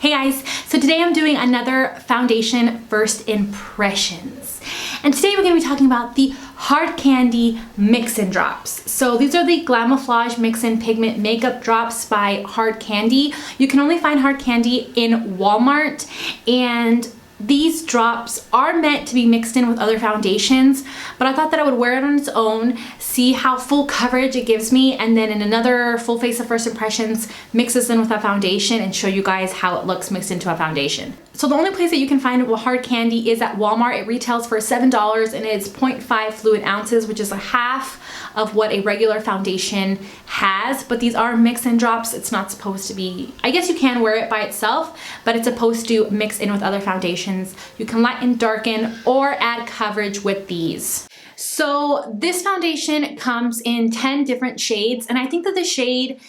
Hey guys, so today I'm doing another foundation first impressions. And today we're going to be talking about the Hard Candy Mix-In Drops. So these are the Glamouflage Mix-In Pigment Makeup Drops by Hard Candy. You can only find Hard Candy in Walmart, and these drops are meant to be mixed in with other foundations, but I thought that I would wear it on its own, see how full coverage it gives me, and then in another full face of first impressions, mix this in with a foundation and show you guys how it looks mixed into a foundation. So the only place that you can find Hard Candy is at Walmart. It retails for $7 and it's 0.5 fluid ounces, which is a half of what a regular foundation has, but these are mix-in drops. It's not supposed to be, I guess you can wear it by itself, but it's supposed to mix in with other foundations. You can lighten, darken, or add coverage with these. So this foundation comes in 10 different shades, and I think that the shade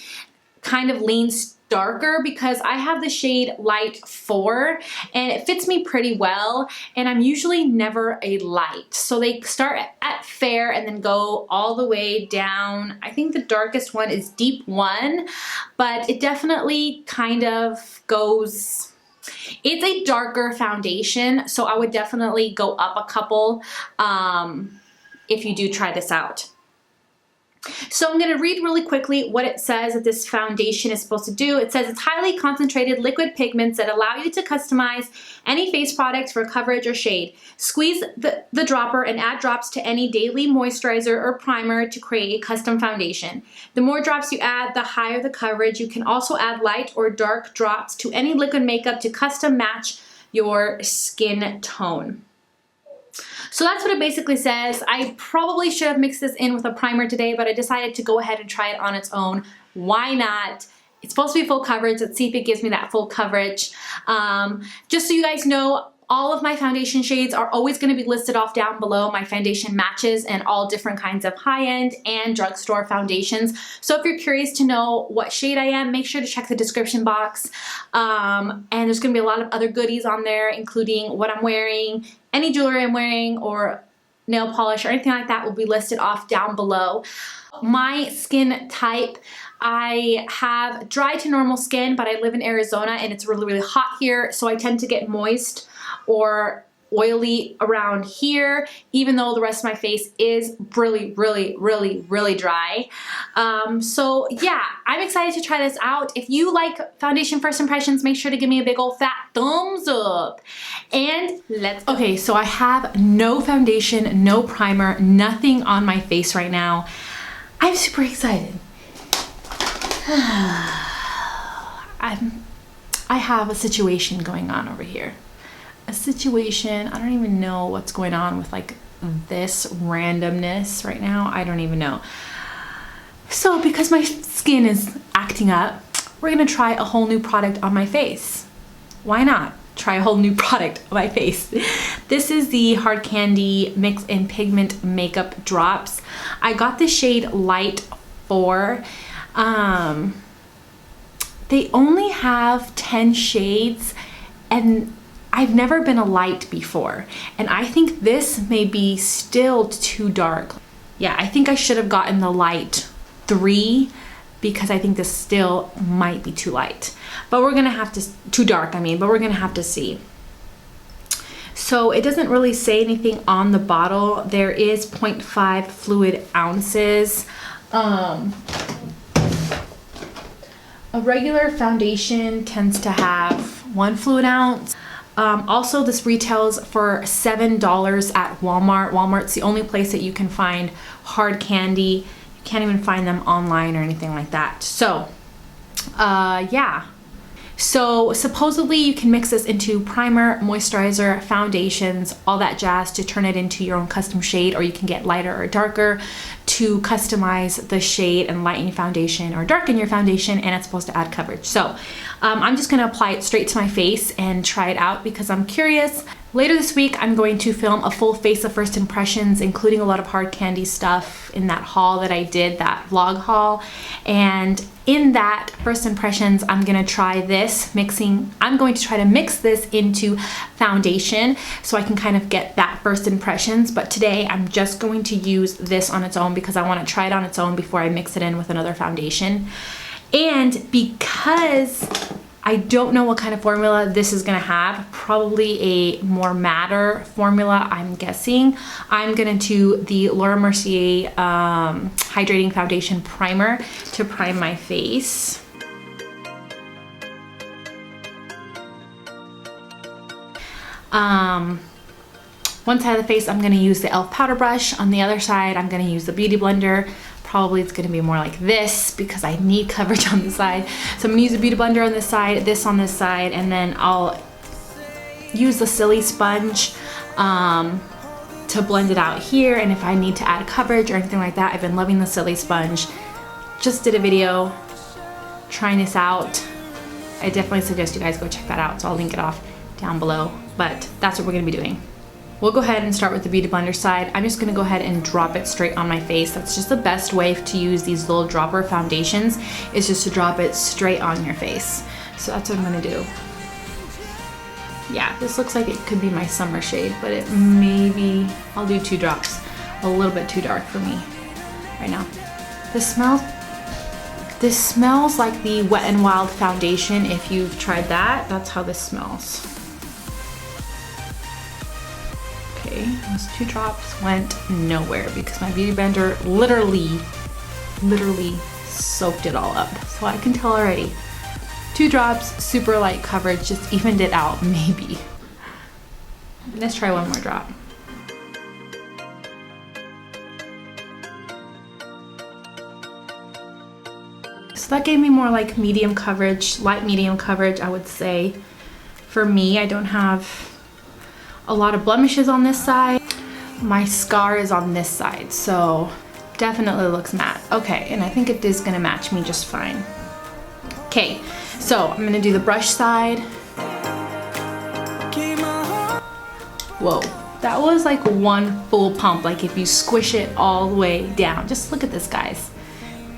kind of leans darker because I have the shade light 4 and it fits me pretty well, and I'm usually never a light. So they start at fair and then go all the way down. I think the darkest one is deep 1, but it definitely kind of goes, it's a darker foundation, so I would definitely go up a couple if you do try this out. So I'm going to read really quickly what it says that this foundation is supposed to do. It says it's highly concentrated liquid pigments that allow you to customize any face product for coverage or shade. Squeeze the dropper and add drops to any daily moisturizer or primer to create a custom foundation. The more drops you add, the higher the coverage. You can also add light or dark drops to any liquid makeup to custom match your skin tone. So that's what it basically says. I probably should have mixed this in with a primer today, but I decided to go ahead and try it on its own. Why not? It's supposed to be full coverage. Let's see if it gives me that full coverage. Just so you guys know, all of my foundation shades are always going to be listed off down below. My foundation matches and all different kinds of high-end and drugstore foundations. So if you're curious to know what shade I am, make sure to check the description box. And there's going to be a lot of other goodies on there, including what I'm wearing, any jewelry I'm wearing, or nail polish or anything like that will be listed off down below. My skin type, I have dry to normal skin, but I live in Arizona and it's really, really hot here, so I tend to get moist or oily around here, even though the rest of my face is really, really, really, really dry. So yeah, I'm excited to try this out. If you like foundation first impressions, make sure to give me a big old fat thumbs up. And let's go. Okay, so I have no foundation, no primer, nothing on my face right now. I'm super excited. I have a situation going on over here. A situation, I don't even know what's going on with like this randomness right now. I don't even know. So because my skin is acting up, we're gonna try a whole new product on my face. Why not try a whole new product on my face? This is the Hard Candy Mix-In Pigment Makeup Drops. I got the shade Light 4. They only have 10 shades, and I've never been a light before, and I think this may be still too dark. Yeah, I think I should have gotten the light 3 because I think this still might be too light. But we're gonna have to, too dark I mean, but we're gonna have to see. So it doesn't really say anything on the bottle. There is 0.5 fluid ounces. A regular foundation tends to have 1 fluid ounce. Also, this retails for $7 at Walmart. Walmart's the only place that you can find Hard Candy. You can't even find them online or anything like that. So, yeah. So supposedly you can mix this into primer, moisturizer, foundations, all that jazz to turn it into your own custom shade, or you can get lighter or darker to customize the shade and lighten your foundation or darken your foundation, and it's supposed to add coverage. So I'm just gonna apply it straight to my face and try it out because I'm curious. Later this week, I'm going to film a full face of first impressions, including a lot of Hard Candy stuff in that haul that I did, that vlog haul. And in that first impressions, I'm gonna try this mixing. I'm going to try to mix this into foundation so I can kind of get that first impressions. But today, I'm just going to use this on its own because I want to try it on its own before I mix it in with another foundation. And because I don't know what kind of formula this is gonna have. Probably a more matter formula, I'm guessing. I'm gonna do the Laura Mercier Hydrating Foundation Primer to prime my face. One side of the face, I'm gonna use the e.l.f. powder brush. On the other side, I'm gonna use the Beauty Blender. Probably it's gonna be more like this because I need coverage on the side. So I'm gonna use the Beauty Blender on this side, this on this side, and then I'll use the Silly Sponge to blend it out here. And if I need to add coverage or anything like that, I've been loving the Silly Sponge. Just did a video trying this out. I definitely suggest you guys go check that out. So I'll link it off down below, but that's what we're gonna be doing. We'll go ahead and start with the Beauty Blender side. I'm just gonna go ahead and drop it straight on my face. That's just the best way to use these little dropper foundations, is just to drop it straight on your face. So that's what I'm gonna do. Yeah, this looks like it could be my summer shade, but it maybe, I'll do 2 drops. A little bit too dark for me right now. This smells like the Wet n Wild foundation. If you've tried that, that's how this smells. Okay, those 2 drops went nowhere because my Beauty Blender literally soaked it all up. So I can tell already. 2 drops, super light coverage, just evened it out, maybe. Let's try one more drop. So that gave me more like medium coverage, light medium coverage, I would say. For me, I don't have a lot of blemishes on this side. My scar is on this side, so definitely looks matte. Okay, and I think it is gonna match me just fine. Okay, so I'm gonna do the brush side. Whoa, that was like one full pump, like if you squish it all the way down. Just look at this, guys.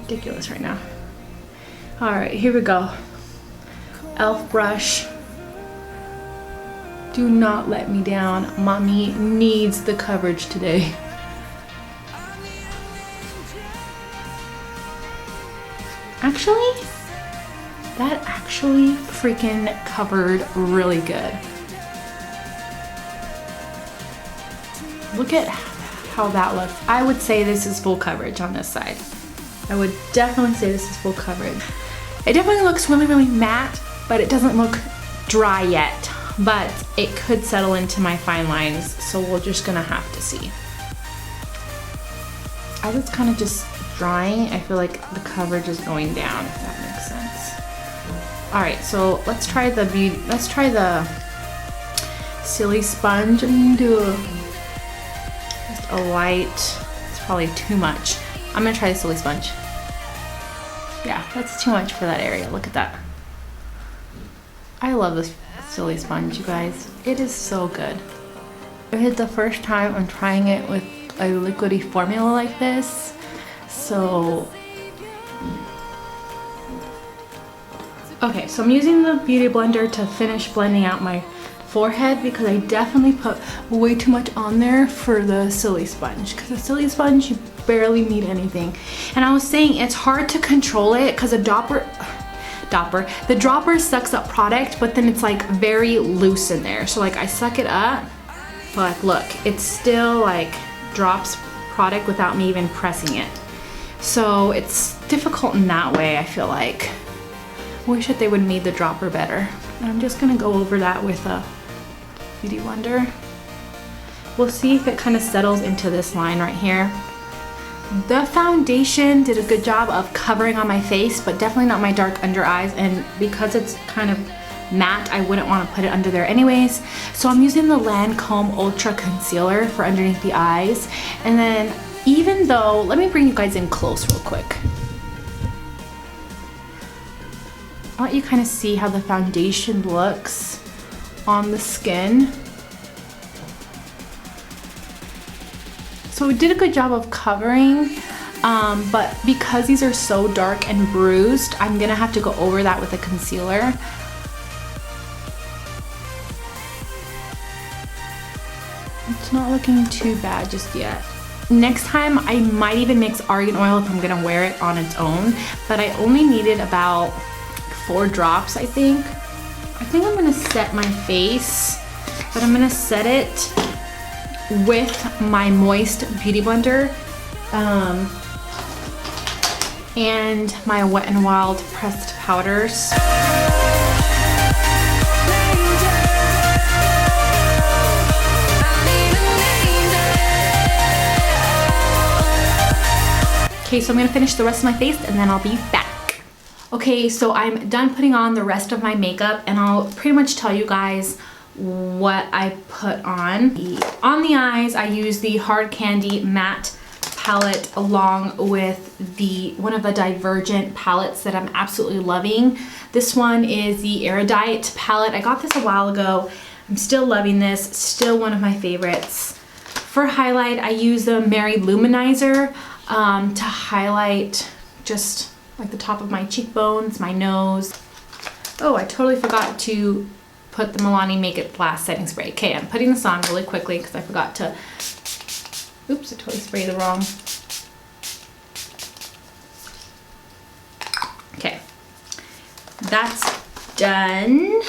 Ridiculous right now. All right, here we go. e.l.f. brush. Do not let me down. Mommy needs the coverage today. Actually, that actually freaking covered really good. Look at how that looks. I would say this is full coverage on this side. I would definitely say this is full coverage. It definitely looks really matte, but it doesn't look dry yet. But it could settle into my fine lines, so we're just gonna have to see. As it's kind of just drying, I feel like the coverage is going down, if that makes sense. All right, so let's try the Silly Sponge. I'm gonna do just a light, it's probably too much. I'm gonna try the Silly Sponge. Yeah, that's too much for that area, look at that. I love this Silly Sponge, you guys. It is so good. It is the first time I'm trying it with a liquidy formula like this, so okay, so I'm using the Beauty Blender to finish blending out my forehead because I definitely put way too much on there for the Silly Sponge, because the Silly Sponge, you barely need anything. And I was saying it's hard to control it because the dropper sucks up product, but then it's like very loose in there. So like I suck it up, but look, it still like drops product without me even pressing it. So it's difficult in that way, I feel like. Wish that they would made the dropper better. And I'm just gonna go over that with a Beauty Blender. We'll see if it kind of settles into this line right here. The foundation did a good job of covering on my face, but definitely not my dark under eyes. And because it's kind of matte, I wouldn't want to put it under there anyways. So I'm using the Lancome Ultra Concealer for underneath the eyes. And then even though, let me bring you guys in close real quick. I'll let you kind of see how the foundation looks on the skin. So we did a good job of covering, but because these are so dark and bruised, I'm gonna have to go over that with a concealer. It's not looking too bad just yet. Next time, I might even mix argan oil if I'm gonna wear it on its own, but I only needed about 4 drops, I think. I think I'm gonna set my face, but I'm gonna set it with my moist beauty blender and my Wet n Wild pressed powders. Okay, so I'm gonna finish the rest of my face and then I'll be back. Okay, so I'm done putting on the rest of my makeup and I'll pretty much tell you guys what I put on. On the eyes, I use the Hard Candy Matte palette along with one of the Divergent palettes that I'm absolutely loving. This one is the Erudite palette. I got this a while ago. I'm still loving this, still one of my favorites. For highlight, I use the Mary Luminizer to highlight just like the top of my cheekbones, my nose. Oh, I totally forgot to put the Milani Make It Last setting spray. Okay, I'm putting this on really quickly because I forgot to, oops, I totally sprayed the wrong. Okay, that's done.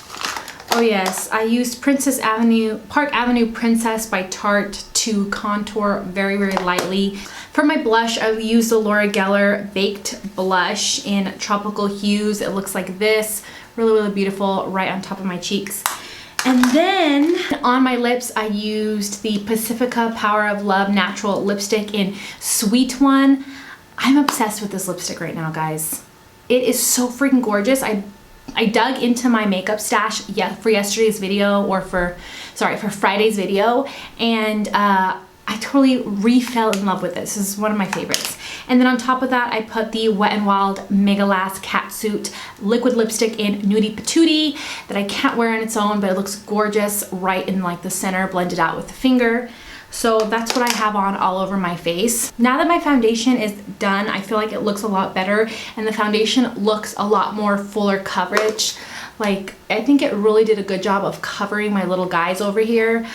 Oh yes, I used Park Avenue Princess by Tarte to contour very, very lightly. For my blush, I used the Laura Geller Baked Blush in Tropical Hues. It looks like this, really, really beautiful, right on top of my cheeks. And then on my lips, I used the Pacifica Power of Love Natural Lipstick in Sweet One. I'm obsessed with this lipstick right now, guys. It is so freaking gorgeous. I dug into my makeup stash for yesterday's video, or for Friday's video, and I totally fell in love with this. This is one of my favorites. And then on top of that, I put the Wet n Wild Mega Last Catsuit liquid lipstick in Nudie Patootie that I can't wear on its own, but it looks gorgeous right in like the center, blended out with the finger. So that's what I have on all over my face. Now that my foundation is done, I feel like it looks a lot better and the foundation looks a lot more fuller coverage. Like, I think it really did a good job of covering my little guys over here,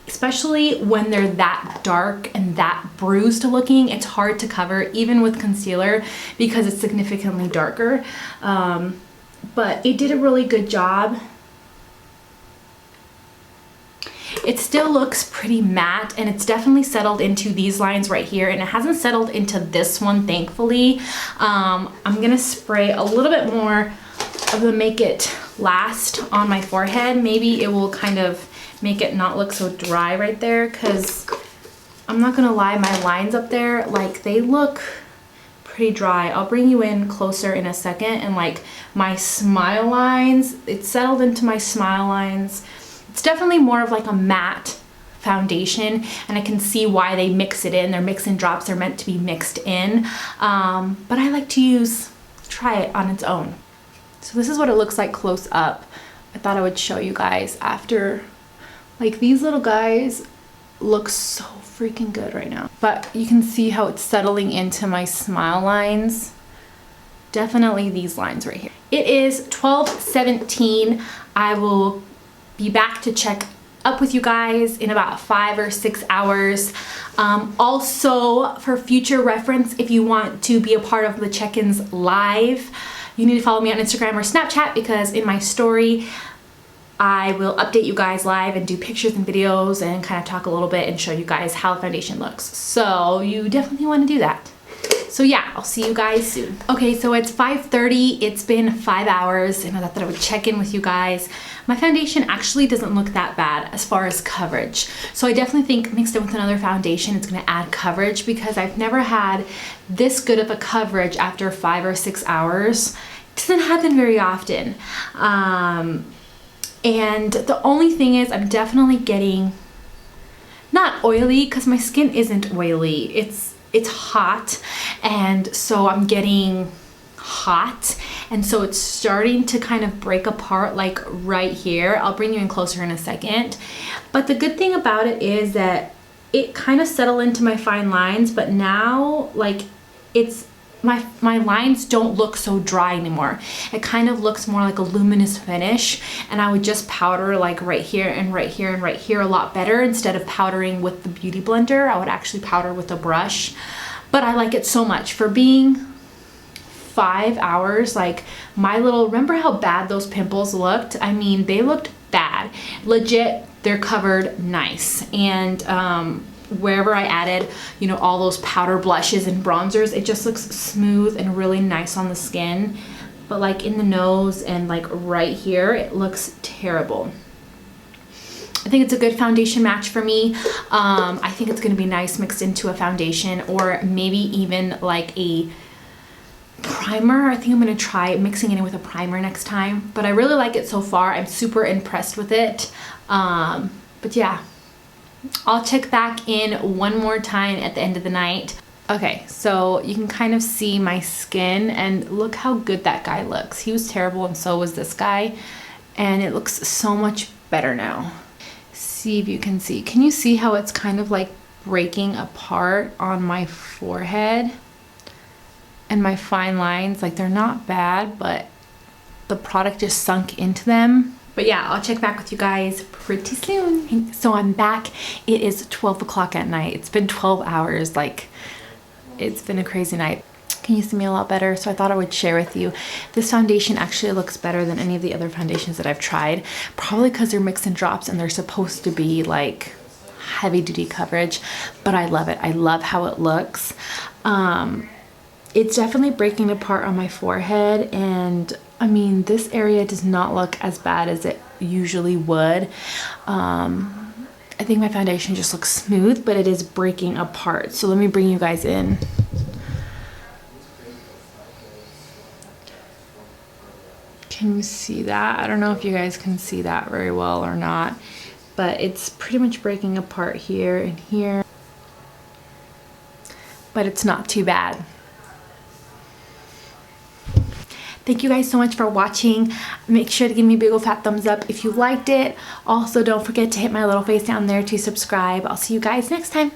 especially when they're that dark and that bruised looking. It's hard to cover even with concealer because it's significantly darker, but it did a really good job. It still looks pretty matte and it's definitely settled into these lines right here, and it hasn't settled into this one, thankfully. I'm gonna spray a little bit more of the Make It Last on my forehead. Maybe it will kind of make it not look so dry right there, because I'm not gonna lie, my lines up there, like, they look pretty dry. I'll bring you in closer in a second, and like my smile lines, it's settled into my smile lines. It's definitely more of like a matte foundation, and I can see why they mix it in. They're mix and drops, they're meant to be mixed in. But I like to try it on its own. So this is what it looks like close up. I thought I would show you guys after. Like, these little guys look so freaking good right now. But you can see how it's settling into my smile lines. Definitely these lines right here. It is 12:17. I will be back to check up with you guys in about 5 or 6 hours. Also, for future reference, if you want to be a part of the check-ins live, you need to follow me on Instagram or Snapchat, because in my story I will update you guys live and do pictures and videos and kind of talk a little bit and show you guys how the foundation looks. So you definitely want to do that. So yeah, I'll see you guys soon. Okay, so it's 5:30. It's been 5 hours, and I thought that I would check in with you guys. My foundation actually doesn't look that bad as far as coverage. So I definitely think mixed in with another foundation, it's gonna add coverage, because I've never had this good of a coverage after 5 or 6 hours. It doesn't happen very often. And the only thing is, I'm definitely getting, not oily, because my skin isn't oily. It's hot, and so I'm getting hot, and so it's starting to kind of break apart, like right here. I'll bring you in closer in a second. But the good thing about it is that it kind of settled into my fine lines, but now, like, it's my lines don't look so dry anymore. It kind of looks more like a luminous finish, and I would just powder like right here and right here and right here a lot better. Instead of powdering with the beauty blender, I would actually powder with a brush. But I like it so much. For being 5 hours, like my little, remember how bad those pimples looked? I mean, they looked bad. Legit, they're covered nice. And wherever I added, you know, all those powder blushes and bronzers, it just looks smooth and really nice on the skin. But like in the nose and like right here, it looks terrible. I think it's a good foundation match for me. I think it's gonna be nice mixed into a foundation, or maybe even like a primer. I think I'm gonna try mixing it in with a primer next time, but I really like it so far. I'm super impressed with it. But yeah, I'll check back in one more time at the end of the night. Okay, so you can kind of see my skin, and look how good that guy looks. He was terrible and so was this guy, and it looks so much better now. See if you can see. Can you see how it's kind of like breaking apart on my forehead? And my fine lines, like they're not bad, but the product just sunk into them. But yeah, I'll check back with you guys pretty soon. So I'm back. It is 12 o'clock at night. It's been 12 hours. Like, it's been a crazy night. Can you see me a lot better? So I thought I would share with you. This foundation actually looks better than any of the other foundations that I've tried. Probably because they're mix and drops and they're supposed to be like heavy duty coverage, but I love it. I love how it looks. It's definitely breaking apart on my forehead, and I mean, this area does not look as bad as it usually would. I think my foundation just looks smooth, but it is breaking apart. So let me bring you guys in. Can you see that? I don't know if you guys can see that very well or not, but it's pretty much breaking apart here and here, but it's not too bad. Thank you guys so much for watching. Make sure to give me a big old fat thumbs up if you liked it. Also, don't forget to hit my little face down there to subscribe. I'll see you guys next time.